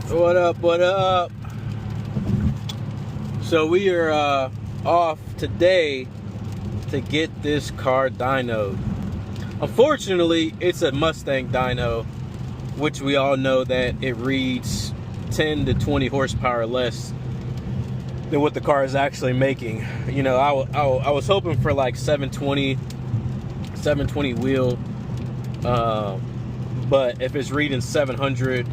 What up, what up? So we are off today to get this car dynoed. Unfortunately, it's a Mustang dyno, which we all know that it reads 10 to 20 horsepower less than what the car is actually making. You know, I was hoping for like 720 wheel, but if it's reading 700,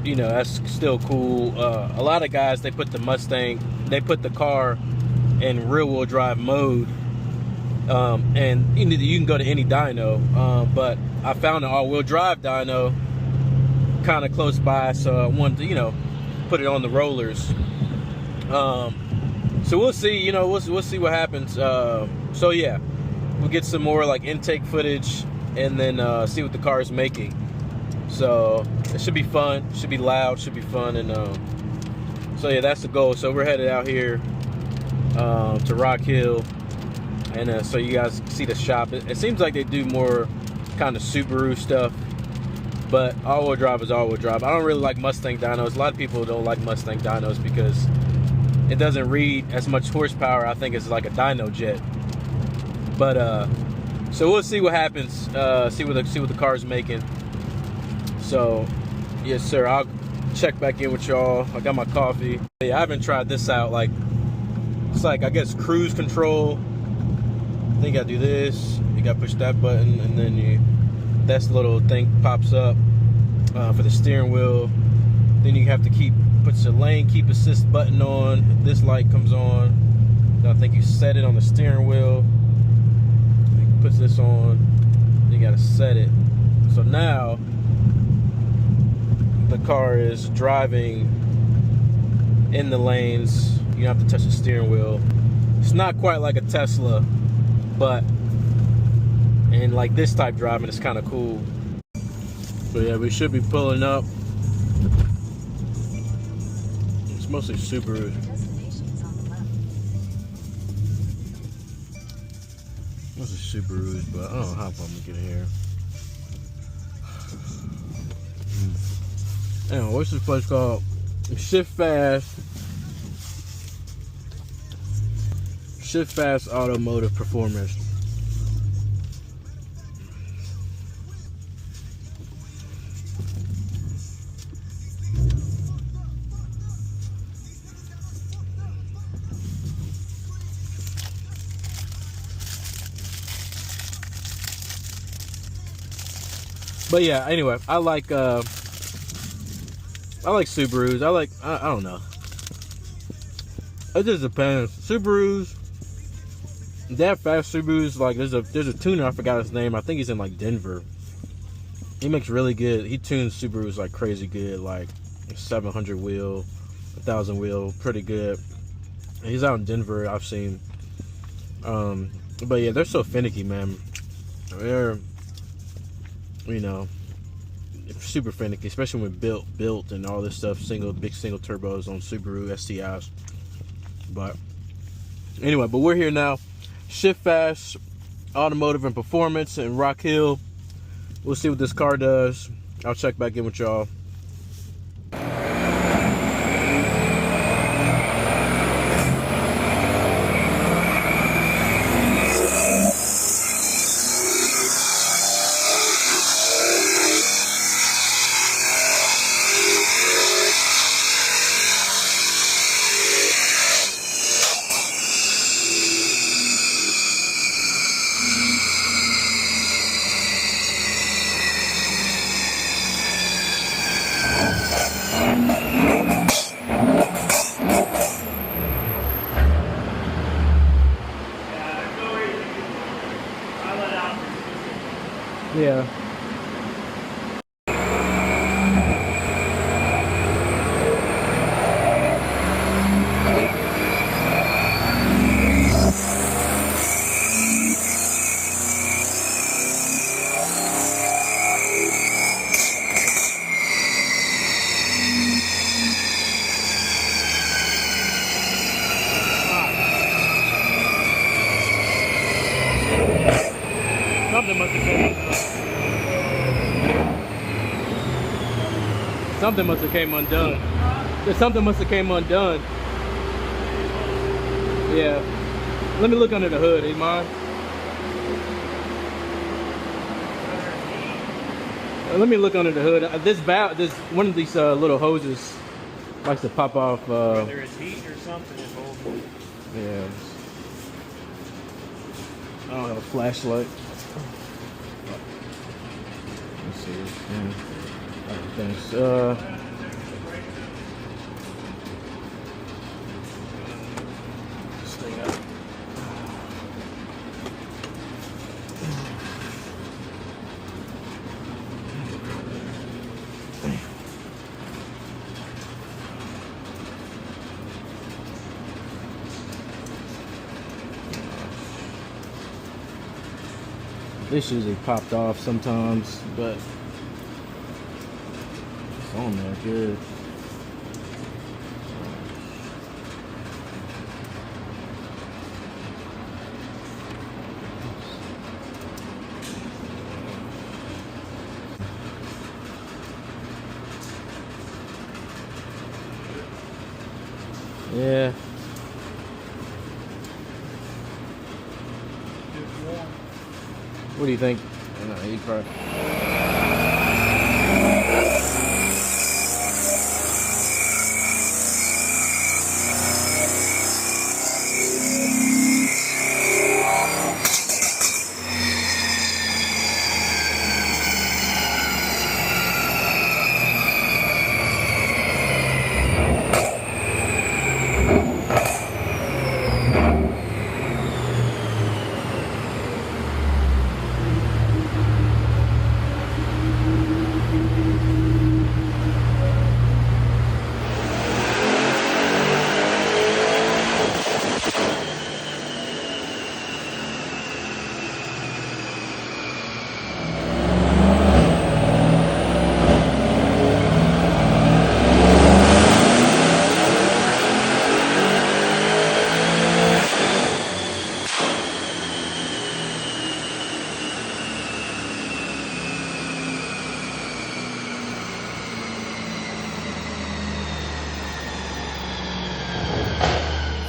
you know, that's still cool. A lot of guys, they put the car in rear wheel drive mode, and you can go to any dyno, but I found an all wheel drive dyno kind of close by, so I wanted to, you know, put it on the rollers. So we'll see, you know, we'll see what happens. So yeah, we'll get some more like intake footage and then see what the car is making. So it should be fun, should be loud, should be fun, and so yeah, that's the goal. So we're headed out here to Rock Hill, and so you guys see the shop. It seems like they do more kind of Subaru stuff, but all-wheel drive is all-wheel drive. I don't really like Mustang dynos. A lot of people don't like Mustang dynos because it doesn't read as much horsepower, I think, as like a dyno jet. But so we'll see what happens. See what the car's making. So yes, sir. I'll check back in with y'all. I got my coffee. Yeah, I haven't tried this out. Like, it's like, I guess, cruise control. I think I do this. You gotta push that button, and then that little thing pops up for the steering wheel. Then you have to puts the lane keep assist button on. This light comes on. Then I think you set it on the steering wheel. Puts this on. You gotta set it. So now the car is driving in the lanes. You don't have to touch the steering wheel. It's not quite like a Tesla, but and like this type driving is kind of cool. So yeah, we should be pulling up. It's mostly Subarus. Mostly Subarus, but I don't know how I'm gonna get here. Anyway, what's this place called? Shift Fast Automotive Performance. But yeah, anyway, I like Subarus. I don't know. It just depends. Subarus, that fast Subarus, like there's a tuner, I forgot his name. I think he's in like Denver. He makes really good. He tunes Subarus like crazy good, like 700 wheel, 1,000 wheel, pretty good. And he's out in Denver, I've seen. But yeah, they're so finicky, man. They're, you know, super finicky, especially when built and all this stuff, big single turbos on Subaru STIs. But anyway, but we're here now. Shift Fast Automotive and Performance in Rock Hill. We'll see what this car does. I'll check back in with y'all. something must have came undone. Something must have came undone. Yeah. Let me look under the hood. Ain't mine? Let me look under the hood. This one of these little hoses likes to pop off. Whether it's heat or something involved. Yeah. I don't have a flashlight. Let's see. Yeah. All right, thanks. Stay up. This usually popped off sometimes, but it's on there good. Yeah. What do you think? No, you probably.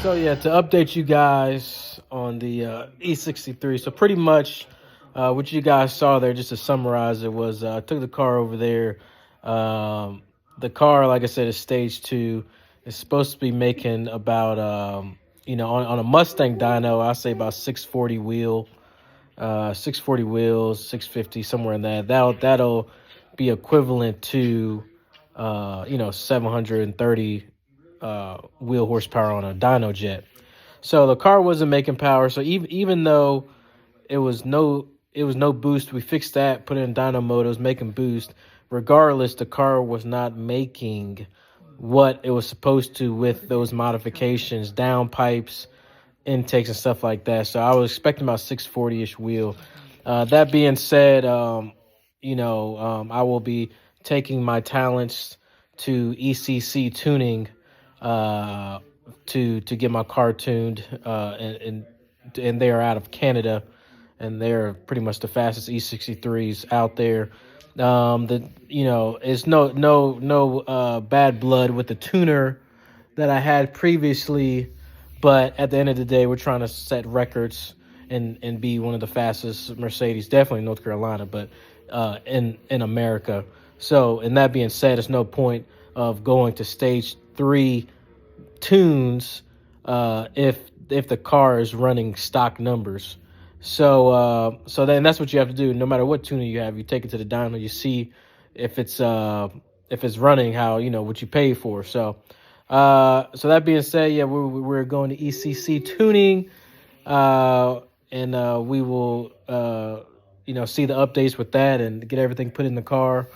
So yeah, to update you guys on the E63. So pretty much what you guys saw there, just to summarize it, was I took the car over there. The car, like I said, is stage 2. It's supposed to be making about, on a Mustang dyno, I'll say about 640 wheel, 640 wheels, 650, somewhere in that. That'll be equivalent to, 730 wheel horsepower on a dyno jet. So the car wasn't making power. So even though it was no boost, we fixed that, put it in dyno mode, it was making boost. Regardless, the car was not making what it was supposed to with those modifications, downpipes, intakes, and stuff like that. So I was expecting about 640-ish wheel. That being said, I will be taking my talents to ECC tuning to get my car tuned, and they are out of Canada, and they're pretty much the fastest E63s out there. It's no bad blood with the tuner that I had previously, but at the end of the day, we're trying to set records and be one of the fastest Mercedes, definitely in North Carolina, but in America. So, and that being said, there's no point of going to stage 3 tunes if the car is running stock numbers. So then that's what you have to do. No matter what tuner you have, you take it to the dyno, you see if it's running how, what you pay for. So that being said, yeah, we're going to ECC tuning, and we will see the updates with that and get everything put in the car.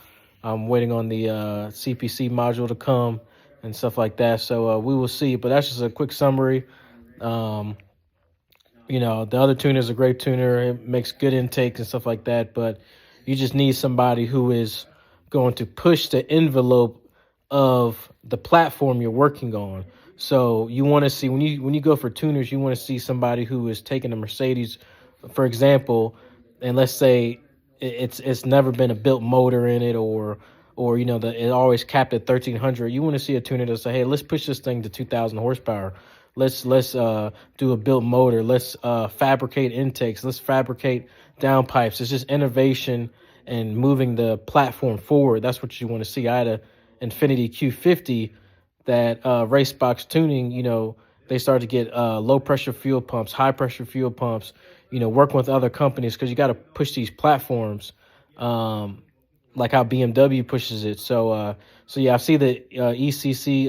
I'm waiting on the CPC module to come and stuff like that. So we will see. But that's just a quick summary. The other tuner is a great tuner. It makes good intakes and stuff like that. But you just need somebody who is going to push the envelope of the platform you're working on. So you want to see, when you go for tuners, you want to see somebody who is taking a Mercedes, for example, and let's say it's never been a built motor in it, or or it always capped at 1300. You want to see a tuner that say, hey, let's push this thing to 2000 horsepower. Let's do a built motor. Let's fabricate intakes. Let's fabricate downpipes. It's just innovation and moving the platform forward. That's what you want to see. I had a Infiniti Q50 that race box tuning. They started to get low pressure fuel pumps, high pressure fuel pumps. Working with other companies because you got to push these platforms. Like how BMW pushes it. So yeah, I see the ECC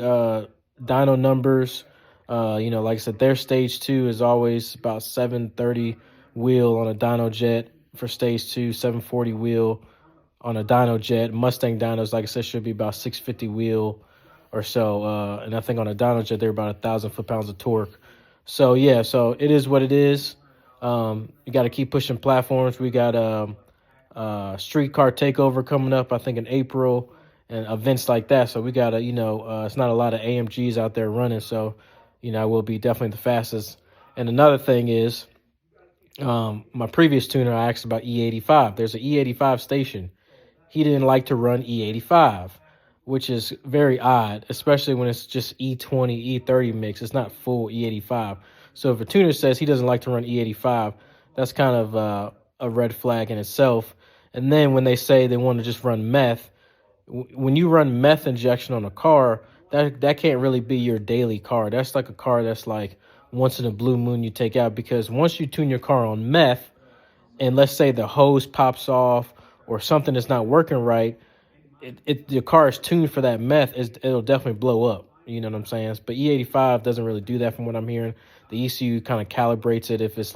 dyno numbers. Like I said, their stage 2 is always about 730 wheel on a dyno jet for stage 2, 740 wheel on a dyno jet. Mustang dynos, like I said, should be about 650 wheel or so. And I think on a dyno jet, they're about 1,000 foot-pounds of torque. So yeah, so it is what it is. You got to keep pushing platforms. We got streetcar takeover coming up, I think in April, and events like that. So we gotta, it's not a lot of AMGs out there running. So, I will be definitely the fastest. And another thing is, my previous tuner, I asked about E85. There's an E85 station. He didn't like to run E85, which is very odd, especially when it's just E20, E30 mix. It's not full E85. So if a tuner says he doesn't like to run E85, that's kind of a red flag in itself. And then when they say they want to just run meth, when you run meth injection on a car, that can't really be your daily car. That's like a car that's like once in a blue moon you take out, because once you tune your car on meth, and let's say the hose pops off or something is not working right, the car is tuned for that meth, it'll definitely blow up. You know what I'm saying? But E85 doesn't really do that from what I'm hearing. The ECU kind of calibrates it if it's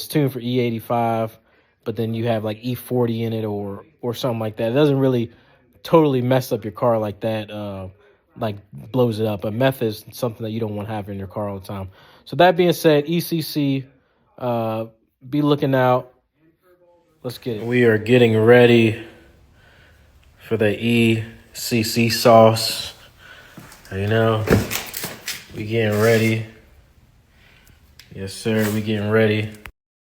tuned for E85, but then you have like E40 in it or something like that. It doesn't really totally mess up your car like that, like blows it up. But meth is something that you don't want to have in your car all the time. So that being said, ECC, be looking out. Let's get it. We are getting ready for the ECC sauce. We getting ready. Yes, sir, we getting ready.